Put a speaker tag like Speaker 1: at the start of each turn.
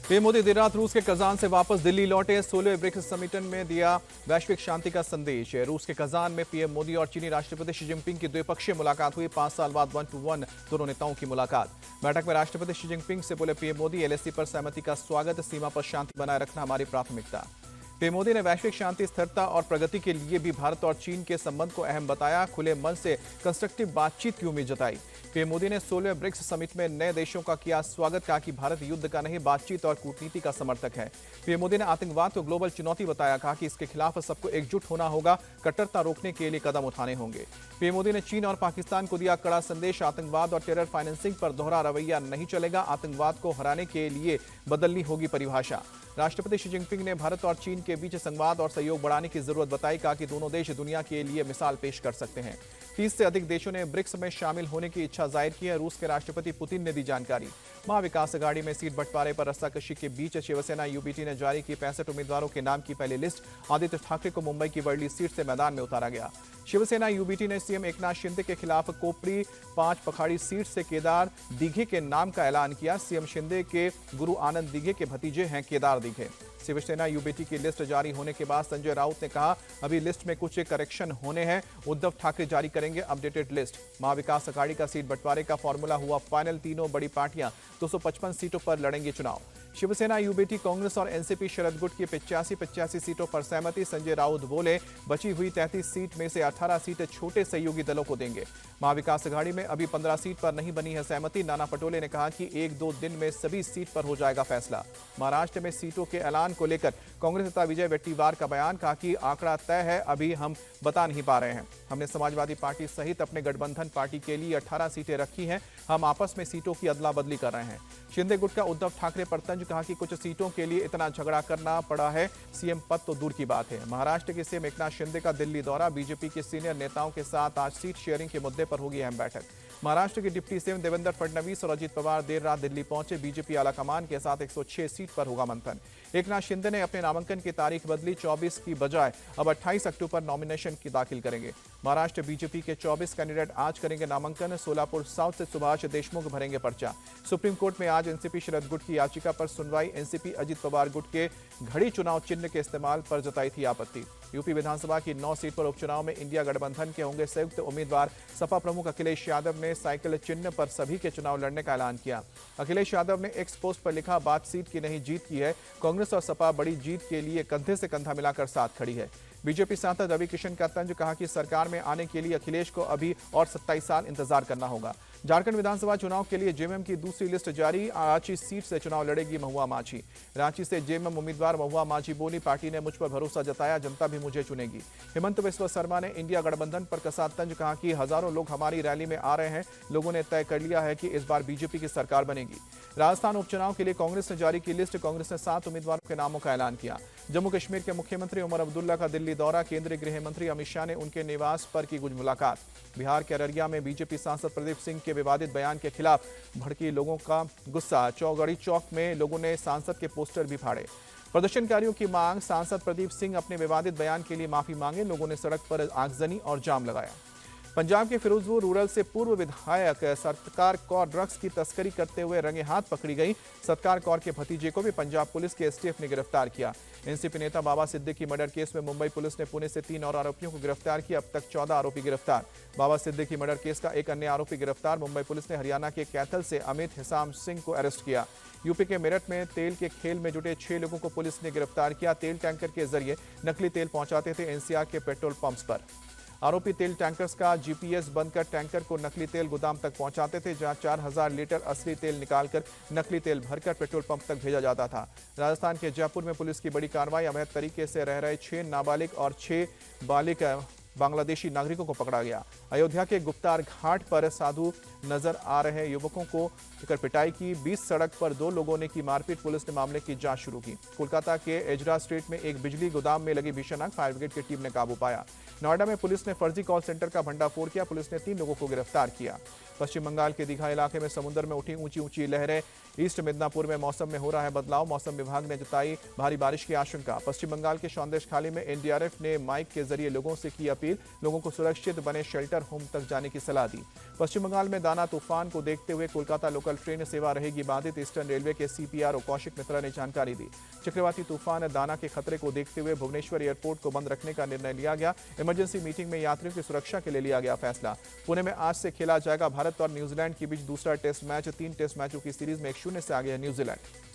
Speaker 1: PM Modi देर रात रूस के कजान से वापस दिल्ली लौटे। 16वें ब्रिक्स समिट में दिया वैश्विक शांति का संदेश। रूस के कजान में पीएम मोदी और चीनी राष्ट्रपति शी जिनपिंग की द्विपक्षीय मुलाकात हुई। 5 साल बाद 1 to 1 दोनों नेताओं की मुलाकात। बैठक में राष्ट्रपति शी जिनपिंग से बोले पीएम मोदी, एलएसी पर सहमति का स्वागत, सीमा पर शांति बनाए रखना हमारी प्राथमिकता। पीएम मोदी ने वैश्विक शांति, स्थिरता और प्रगति के लिए भी भारत और चीन के संबंध को अहम बताया। खुले मन से कंस्ट्रक्टिव बातचीत की उम्मीद जताई। पीएम मोदी ने 16वें ब्रिक्स समिट में नए देशों का किया स्वागत, कहा कि भारत युद्ध का नहीं, बातचीत और कूटनीति का समर्थक है। पीएम मोदी ने आतंकवाद को ग्लोबल चुनौती बताया, कहा कि इसके खिलाफ सबको एकजुट होना होगा, कट्टरता रोकने के लिए कदम उठाने होंगे। पीएम मोदी ने चीन और पाकिस्तान को दिया कड़ा संदेश, आतंकवाद और टेरर फाइनेंसिंग पर दोहरा रवैया नहीं चलेगा, आतंकवाद को हराने के लिए बदलनी होगी परिभाषा। राष्ट्रपति शी जिनपिंग ने भारत और चीन के बीच संवाद और सहयोग बढ़ाने की जरूरत बताई, कहा कि दोनों देश दुनिया के लिए मिसाल पेश कर सकते हैं। 30 से अधिक देशों ने ब्रिक्स में शामिल होने की इच्छा जाहिर की है। रूस के राष्ट्रपति पुतिन ने दी जानकारी। महाविकास अघाड़ी में सीट बंटवारे पर रस्साकशी के बीच शिवसेना यूबीटी ने जारी की 65 उम्मीदवारों के नाम की पहली लिस्ट। आदित्य ठाकरे को मुंबई की वर्ली सीट से मैदान में उतारा गया। शिवसेना यूबीटी ने सीएम एकनाथ शिंदे के खिलाफ कोपरी 5 पखाड़ी सीट से केदार दिघे के नाम का ऐलान किया। सीएम शिंदे के गुरु आनंद दिघे के भतीजे हैं केदार दिघे। शिवसेना यूबीटी की लिस्ट जारी होने के बाद संजय राउत ने कहा, अभी लिस्ट में कुछ करेक्शन होने हैं, उद्धव ठाकरे जारी करेंगे अपडेटेड लिस्ट। महाविकास अघाड़ी का सीट बंटवारे का फॉर्मूला हुआ फाइनल। तीनों बड़ी पार्टियां 255 सीटों पर लड़ेंगे चुनाव। शिवसेना यूबीटी, कांग्रेस और एनसीपी शरद गुट की 85 सीटों पर सहमति। संजय राउत बोले, बची हुई 33 सीट में से 18 सीट छोटे सहयोगी दलों को देंगे। महाविकास अघाड़ी में अभी 15 सीट पर नहीं बनी है सहमति। नाना पटोले ने कहा कि 1-2 दिन में सभी सीट पर हो जाएगा फैसला। महाराष्ट्र में सीटों के ऐलान को लेकर कांग्रेस नेता विजय वेट्टीवार का बयान, कहा कि आंकड़ा तय है, अभी हम बता नहीं पा रहे हैं। हमने समाजवादी पार्टी सहित अपने गठबंधन पार्टी के लिए 18 सीटें रखी हैं, हम आपस में सीटों की अदला बदली कर रहे हैं। शिंदे गुट का उद्धव ठाकरे पर तंज, कहा कि कुछ सीटों के लिए इतना झगड़ा करना पड़ा है, सीएम पद तो दूर की बात है। महाराष्ट्र के सीएम एकनाथ शिंदे का दिल्ली दौरा, बीजेपी के सीनियर नेताओं के साथ आज सीट शेयरिंग के मुद्दे पर होगी अहम बैठक। महाराष्ट्र के डिप्टी सीएम देवेंद्र फडणवीस और अजित पवार देर रात दिल्ली पहुंचे। बीजेपी आलाकमान के साथ 106 सीट पर होगा मंथन। एकनाथ शिंदे ने अपने नामांकन की तारीख बदली, 24 की बजाय अब 28 अक्टूबर नॉमिनेशन की दाखिल करेंगे। महाराष्ट्र बीजेपी के 24 कैंडिडेट आज करेंगे नामांकन। सोलापुर साउथ से सुभाष देशमुख भरेंगे पर्चा। सुप्रीम कोर्ट में आज एनसीपी शरद गुट की याचिका पर सुनवाई। एनसीपी अजित पवार गुट के घड़ी चुनाव चिन्ह के इस्तेमाल पर जताई थी आपत्ति। यूपी विधानसभा की 9 सीट पर उपचुनाव में इंडिया गठबंधन के होंगे संयुक्त उम्मीदवार। सपा प्रमुख अखिलेश यादव ने साइकिल चिन्ह पर सभी के चुनाव लड़ने का ऐलान किया। अखिलेश यादव ने एक्स पोस्ट पर लिखा, बात सीट की नहीं जीत की है, कांग्रेस और सपा बड़ी जीत के लिए कंधे से कंधा मिलाकर साथ खड़ी है। बीजेपी सांसद रवि किशन का तंज, कहा कि सरकार में आने के लिए अखिलेश को अभी और 27 साल इंतजार करना होगा। झारखंड विधानसभा चुनाव के लिए जेएमएम की दूसरी लिस्ट जारी। रांची सीट से चुनाव लड़ेगी महुआ माझी। रांची से जेएमएम उम्मीदवार महुआ माझी बोली, पार्टी ने मुझ पर भरोसा जताया, जनता भी मुझे चुनेगी। हेमंत बिस्वा शर्मा ने इंडिया गठबंधन पर कसा तंज, कहा कि हजारों लोग हमारी रैली में आ रहे हैं, लोगों ने तय कर लिया है कि इस बार बीजेपी की सरकार बनेगी। राजस्थान उपचुनाव के लिए कांग्रेस ने जारी की लिस्ट। कांग्रेस ने 7 उम्मीदवारों के नामों का ऐलान किया। जम्मू कश्मीर के मुख्यमंत्री उमर अब्दुल्ला का दिल्ली दौरा। केंद्रीय गृह मंत्री अमित शाह ने उनके निवास पर की मुलाकात। बिहार के अररिया में बीजेपी सांसद प्रदीप सिंह के विवादित बयान के खिलाफ भड़की लोगों का गुस्सा। चौगड़ी चौक में लोगों ने सांसद के पोस्टर भी फाड़े। प्रदर्शनकारियों की मांग, सांसद प्रदीप सिंह अपने विवादित बयान के लिए माफी मांगे। लोगों ने सड़क पर आगजनी और जाम लगाया। पंजाब के फिरोजपुर रूरल से पूर्व विधायक सत्कार कौर ड्रग्स की तस्करी करते हुए रंगे हाथ पकड़ी गई। सत्कार कौर के भतीजे को भी पंजाब पुलिस के एसटीएफ ने गिरफ्तार किया। एनसीपी नेता बाबा सिद्दीकी मर्डर केस में मुंबई पुलिस ने पुणे से 3 और आरोपियों को गिरफ्तार किया। अब तक 14 आरोपी गिरफ्तार। बाबा सिद्दीकी मर्डर केस का एक अन्य आरोपी गिरफ्तार। मुंबई पुलिस ने हरियाणा के कैथल से अमित हिसाम सिंह को अरेस्ट किया। यूपी के मेरठ में तेल के खेल में जुटे 6 लोगों को पुलिस ने गिरफ्तार किया। तेल टैंकर के जरिए नकली तेल पहुंचाते थे एनसीआर के पेट्रोल पंप्स पर। आरोपी तेल टैंकर्स का जीपीएस बंद कर टैंकर को नकली तेल गोदाम तक पहुंचाते थे, जहां 4000 लीटर असली तेल निकालकर नकली तेल भरकर पेट्रोल पंप तक भेजा जाता था। राजस्थान के जयपुर में पुलिस की बड़ी कार्रवाई। अवैध तरीके से रह रहे 6 नाबालिग और 6 बालिग बांग्लादेशी नागरिकों को पकड़ा गया। अयोध्या के गुप्तार घाट पर साधु नजर आ रहे युवकों को लेकर पिटाई की। 20 सड़क पर 2 लोगों ने की मारपीट। पुलिस ने मामले की जांच शुरू की। कोलकाता के एजरा स्ट्रीट में एक बिजली गोदाम में लगी भीषण आग, फायर ब्रिगेड की टीम ने काबू पाया। नोएडा में पुलिस ने फर्जी कॉल सेंटर का भंडाफोड़ किया। पुलिस ने 3 लोगों को गिरफ्तार किया। पश्चिम बंगाल के दीघा इलाके में समुद्र में उठी ऊंची ऊंची लहरें। ईस्ट मिदनापुर में मौसम में हो रहा है बदलाव, मौसम विभाग ने जताई भारी बारिश की आशंका। पश्चिम बंगाल के सौंदेश खाली में एनडीआरएफ ने माइक के जरिए लोगों से की अपील, लोगों को सुरक्षित बने शेल्टर होम तक जाने की सलाह दी। पश्चिम बंगाल में दाना तूफान को देखते हुए कोलकाता लोकल ट्रेन सेवा रहेगी बाधित, ईस्टर्न रेलवे के सीपीआरओ कौशिक मित्रा ने जानकारी दी। चक्रवाती तूफान दाना के खतरे को देखते हुए भुवनेश्वर एयरपोर्ट को बंद रखने का निर्णय लिया गया। इमरजेंसी मीटिंग में यात्रियों की सुरक्षा के लिए लिया गया फैसला। पुणे में आज से खेला जाएगा भारत और न्यूजीलैंड के बीच दूसरा टेस्ट मैच। 3 टेस्ट मैचों की सीरीज में 1-0 से आगे है न्यूजीलैंड।